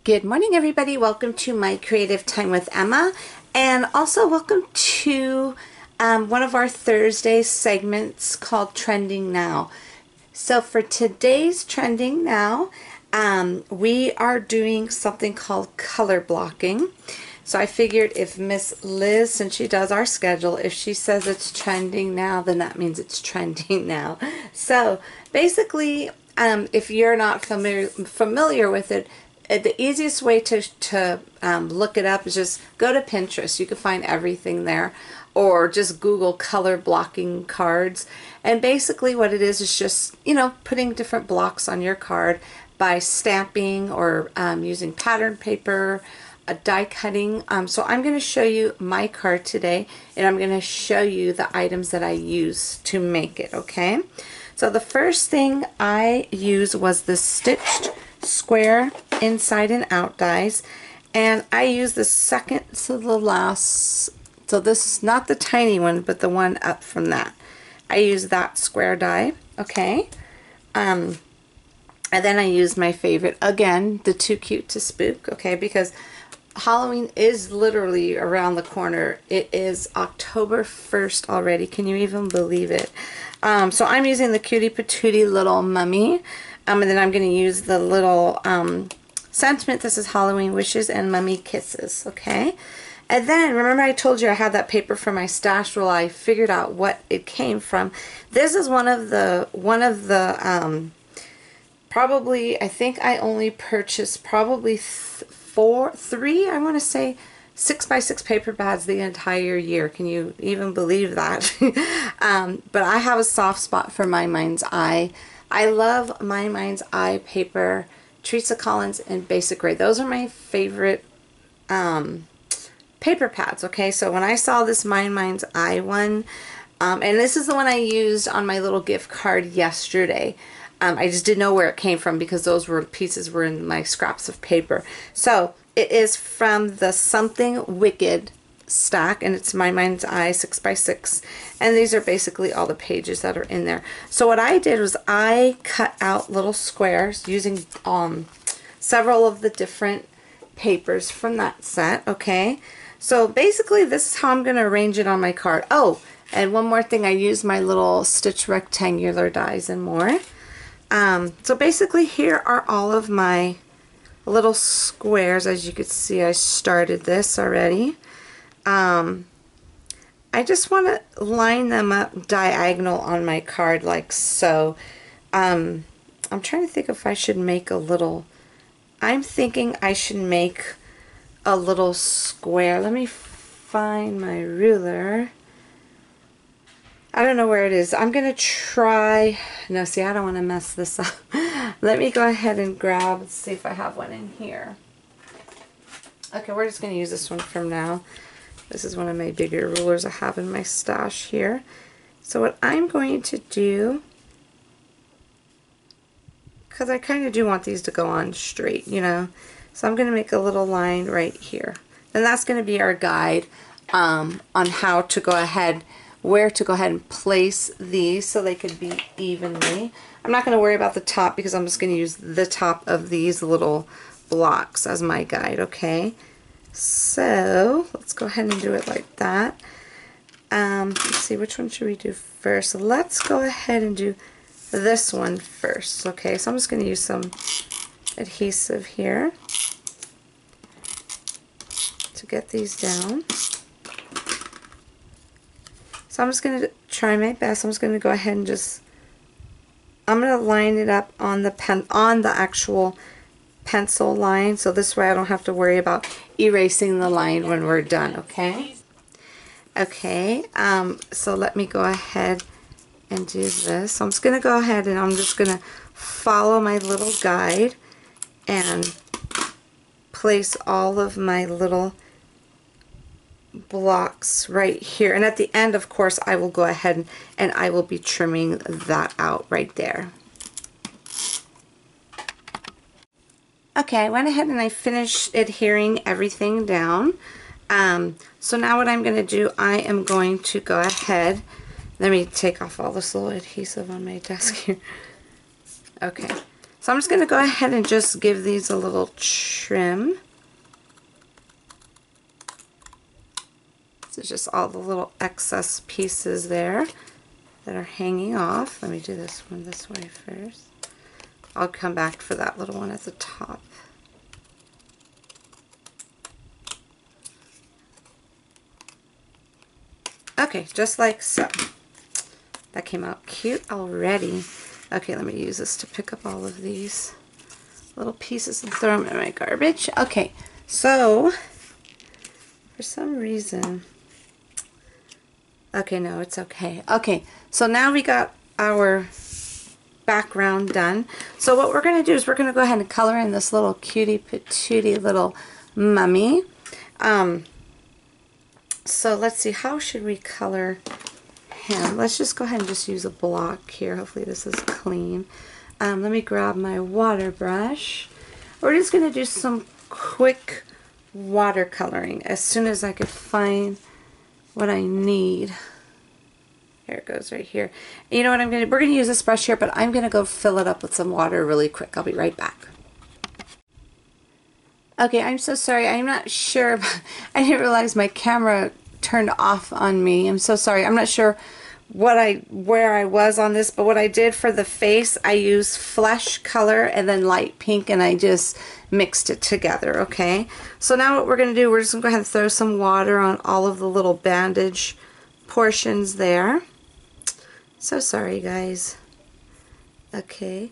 Good morning, everybody. Welcome to my Creative Time with Emma, and also welcome to one of our Thursday segments called Trending Now. So for today's Trending Now, we are doing something called color blocking. So I figured if Miss Liz, since she does our schedule, if she says it's trending now, then that means it's trending now. So basically, if you're not familiar with it, the easiest way to look it up is just go to Pinterest. You can find everything there, or just Google color blocking cards. And basically what it is just, you know, putting different blocks on your card by stamping or using pattern paper, die cutting. So I'm going to show you my card today, and I'm going to show you the items that I use to make it, okay? So the first thing I used was the stitched square inside and out dies, and I use the second to the last, so this is not the tiny one but the one up from that. I use that square die, okay? And then I use my favorite, again, the Too Cute to Spook, okay, because Halloween is literally around the corner. It is October 1st already. Can you even believe it? So I'm using the Cutie Patootie little mummy. And then I'm going to use the little sentiment. This is Halloween Wishes and Mummy Kisses, okay? And then, remember I told you I had that paper from my stash where I figured out what it came from. This is one of the probably, I think I only purchased probably three, I want to say, 6x6 paper pads the entire year. Can you even believe that? But I have a soft spot for My Mind's Eye. I love My Mind's Eye paper, Teresa Collins, and Basic Grade. Those are my favorite paper pads, okay? So when I saw this My Mind's Eye one, and this is the one I used on my little gift card yesterday. I just didn't know where it came from because those pieces were in my scraps of paper. So it is from the Something Wicked stack, and it's My Mind's Eye 6x6, and these are basically all the pages that are in there. So what I did was I cut out little squares using several of the different papers from that set, okay? So basically this is how I'm going to arrange it on my card. Oh, and one more thing, I used my little stitch rectangular dies and more. So basically here are all of my little squares. As you can see, I started this already. I just want to line them up diagonal on my card like so. I'm trying to think if I should make a little, I'm thinking I should make a little square. Let me find my ruler. I don't know where it is. I'm going to try, no, see, I don't want to mess this up. Let me go ahead and grab, let's see if I have one in here. Okay, we're just going to use this one from now. This is one of my bigger rulers I have in my stash here. So what I'm going to do, because I kind of do want these to go on straight, you know, so I'm going to make a little line right here. And that's going to be our guide on how to go ahead, where to go ahead and place these so they could be evenly. I'm not going to worry about the top because I'm just going to use the top of these little blocks as my guide, okay? So let's go ahead and do it like that. Let's see, which one should we do first? Let's go ahead and do this one first, okay? So I'm just going to use some adhesive here to get these down. So I'm just going to try my best. I'm just going to go ahead and just, I'm going to line it up on the actual pencil line, so this way I don't have to worry about erasing the line when we're done, okay? Okay, so let me go ahead and do this. So I'm just going to go ahead and I'm just going to follow my little guide and place all of my little blocks right here, and at the end, of course, I will go ahead and I will be trimming that out right there. Okay, I went ahead and I finished adhering everything down. So now what I'm going to do, I am going to go ahead, let me take off all this little adhesive on my desk here. Okay, So I'm just going to go ahead and just give these a little trim. This is just all the little excess pieces there that are hanging off. Let me do this one this way first. I'll come back for that little one at the top. Okay, just like so. That came out cute already. Okay, let me use this to pick up all of these little pieces and throw them in my garbage. Okay, so for some reason, okay, no, it's okay. Okay, so now we got our background done. So what we're going to do is we're going to go ahead and color in this little cutie patootie little mummy. So let's see, how should we color him? Let's just go ahead and just use a block here. Hopefully this is clean. Let me grab my water brush. We're just going to do some quick watercoloring as soon as I could find what I need. Here it goes right here. You know what I'm going to do? We're going to use this brush here, but I'm going to go fill it up with some water really quick. I'll be right back. Okay, I'm so sorry. I'm not sure. I didn't realize my camera turned off on me. I'm so sorry. I'm not sure where I was on this, but what I did for the face, I used flesh color and then light pink, and I just mixed it together, okay? So now what we're going to do, we're just going to go ahead and throw some water on all of the little bandage portions there. So sorry, guys. Okay.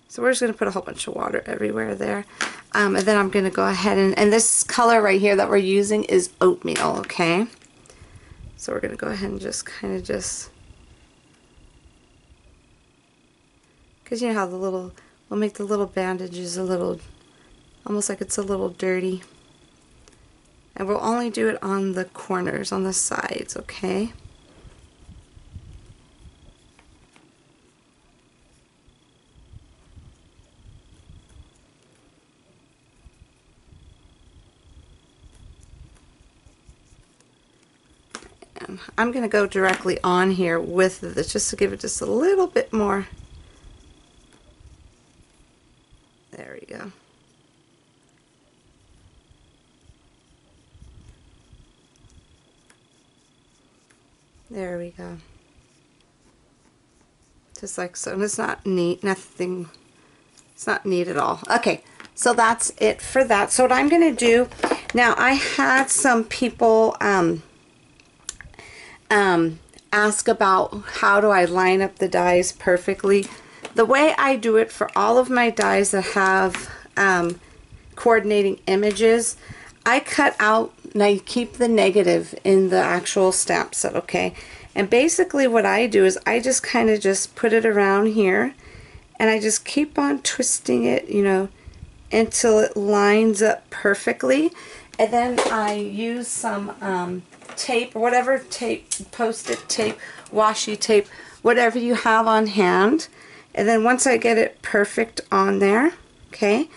So we're just going to put a whole bunch of water everywhere there. And then I'm going to go ahead and this color right here that we're using is oatmeal, okay? So we're going to go ahead and just kind of just, because you know how we'll make the little bandages a little, almost like it's a little dirty. And we'll only do it on the corners, on the sides, okay? I'm going to go directly on here with this just to give it just a little bit more. There we go. There we go. Just like so. And it's not neat, nothing, it's not neat at all. Okay, so that's it for that. So what I'm going to do, now I had some people ask about how do I line up the dies perfectly. The way I do it for all of my dies that have coordinating images, I cut out and I keep the negative in the actual stamp set, okay? And basically what I do is I just kind of just put it around here and I just keep on twisting it, you know, until it lines up perfectly. And then I use some tape, or whatever tape, post-it tape, washi tape, whatever you have on hand. And then once I get it perfect on there, okay,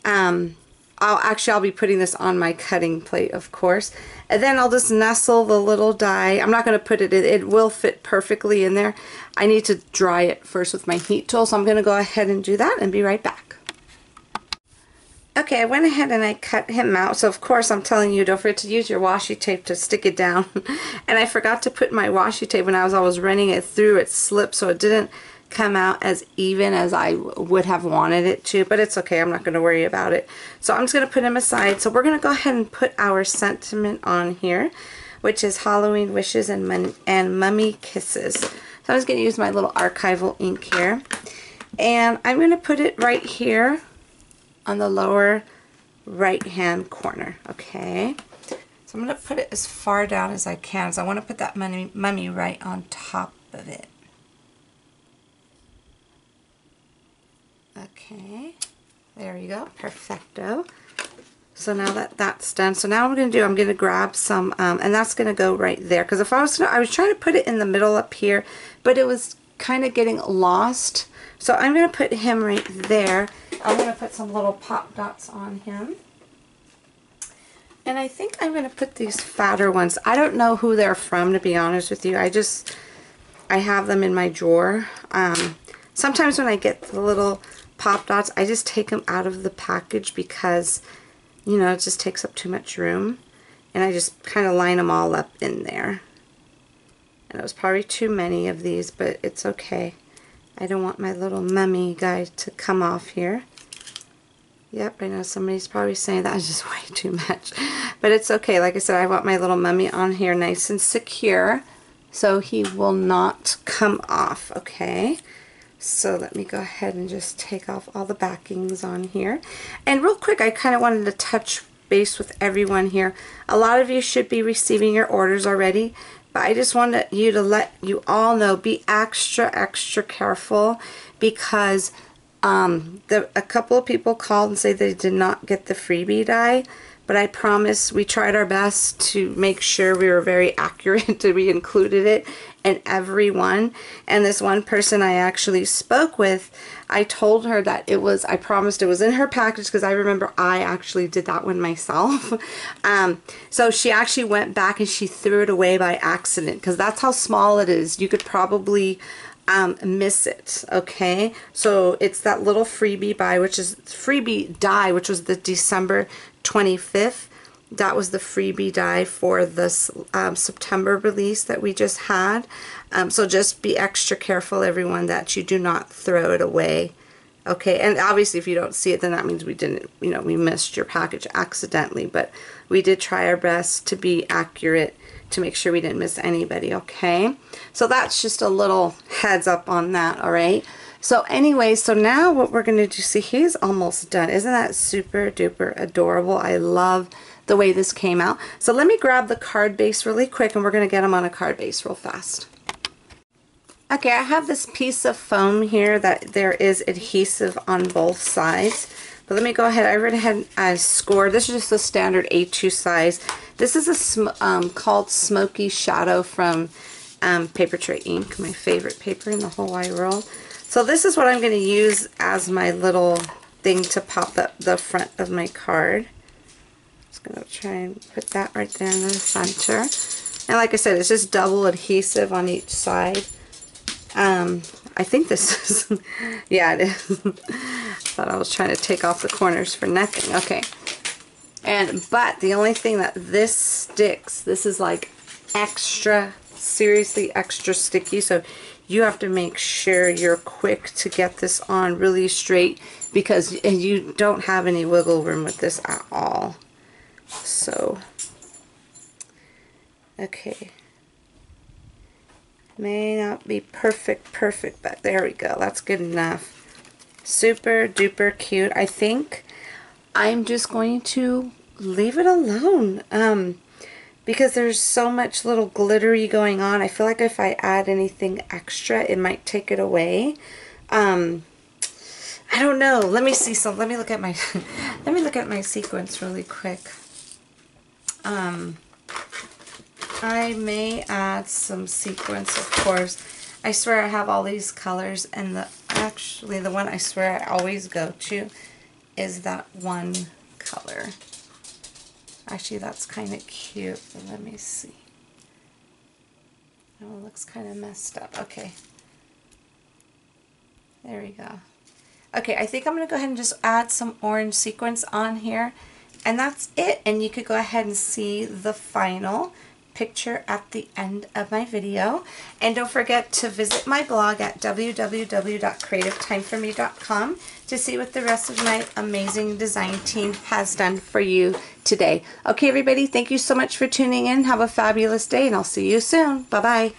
I'll be putting this on my cutting plate, of course. And then I'll just nestle the little die. I'm not going to put it in, it will fit perfectly in there. I need to dry it first with my heat tool, so I'm going to go ahead and do that and be right back. Okay, I went ahead and I cut him out. So of course I'm telling you, don't forget to use your washi tape to stick it down. And I forgot to put my washi tape when I was running it through, it slipped, so it didn't come out as even as I would have wanted it to, but it's okay, I'm not going to worry about it. So I'm just going to put him aside. So we're going to go ahead and put our sentiment on here, which is Halloween wishes and mummy kisses. So I'm just going to use my little archival ink here, and I'm going to put it right here on the lower right hand corner, okay? So I'm going to put it as far down as I can, so I want to put that mummy right on top of it. Okay, there you go, perfecto. So now that that's done, so now what I'm going to grab some, and that's going to go right there, because if I was trying to put it in the middle up here, but it was kind of getting lost. So I'm going to put him right there. I'm going to put some little pop dots on him. And I think I'm going to put these fatter ones. I don't know who they're from, to be honest with you. I have them in my drawer. sometimes when I get the little pop dots, I just take them out of the package because, you know, it just takes up too much room. And I just kind of line them all up in there. And it was probably too many of these, but it's okay. I don't want my little mummy guy to come off here. Yep, I know somebody's probably saying that was just way too much. But it's okay. Like I said, I want my little mummy on here nice and secure so he will not come off, okay? So let me go ahead and just take off all the backings on here. And real quick, I kind of wanted to touch base with everyone here. A lot of you should be receiving your orders already, but I just wanted you to let you all know, be extra careful, because a couple of people called and say they did not get the freebie die, but I promise we tried our best to make sure we were very accurate, that we included it in every one. And this one person I actually spoke with, I told her that it was, I promised it was in her package, because I remember I actually did that one myself. So she actually went back and she threw it away by accident, because that's how small it is. You could probably miss it, okay? So it's that little freebie die, which was the December 25th. That was the freebie die for this September release that we just had. So just be extra careful, everyone, that you do not throw it away. Okay, and obviously if you don't see it, then that means we didn't, you know, we missed your package accidentally, but we did try our best to be accurate to make sure we didn't miss anybody, okay? So that's just a little heads up on that, all right? So anyway, so now what we're gonna do, see, he's almost done. Isn't that super duper adorable? I love the way this came out. So let me grab the card base really quick, and we're gonna get him on a card base real fast. Okay, I have this piece of foam here that there is adhesive on both sides. But let me go ahead. I went ahead and scored. This is just a standard A2 size. This is a called Smoky Shadow from Paper Tray Ink, my favorite paper in the whole wide world. So this is what I'm going to use as my little thing to pop up the front of my card. Just going to try and put that right there in the center. And like I said, it's just double adhesive on each side. I think this is, yeah, it is. Thought I was trying to take off the corners for nothing. Okay. But the only thing that this sticks, this is like extra, seriously extra sticky. So you have to make sure you're quick to get this on really straight, because you don't have any wiggle room with this at all. So, okay. May not be perfect, but there we go. That's good enough. Super duper cute. I think I'm just going to leave it alone because there's so much little glittery going on. I feel like if I add anything extra, it might take it away. I don't know. Let me see. So let me look at my let me look at my sequence really quick. I may add some sequins, of course. I swear I have all these colors, and actually the one I swear I always go to is that one color. Actually, that's kind of cute, but let me see. Oh, it looks kind of messed up. Okay. There we go. Okay, I think I'm going to go ahead and just add some orange sequins on here, and that's it. And you could go ahead and see the final picture at the end of my video. And don't forget to visit my blog at www.creativeTimeForMe.com to see what the rest of my amazing design team has done for you today. Okay, everybody, thank you so much for tuning in. Have a fabulous day, and I'll see you soon. Bye-bye.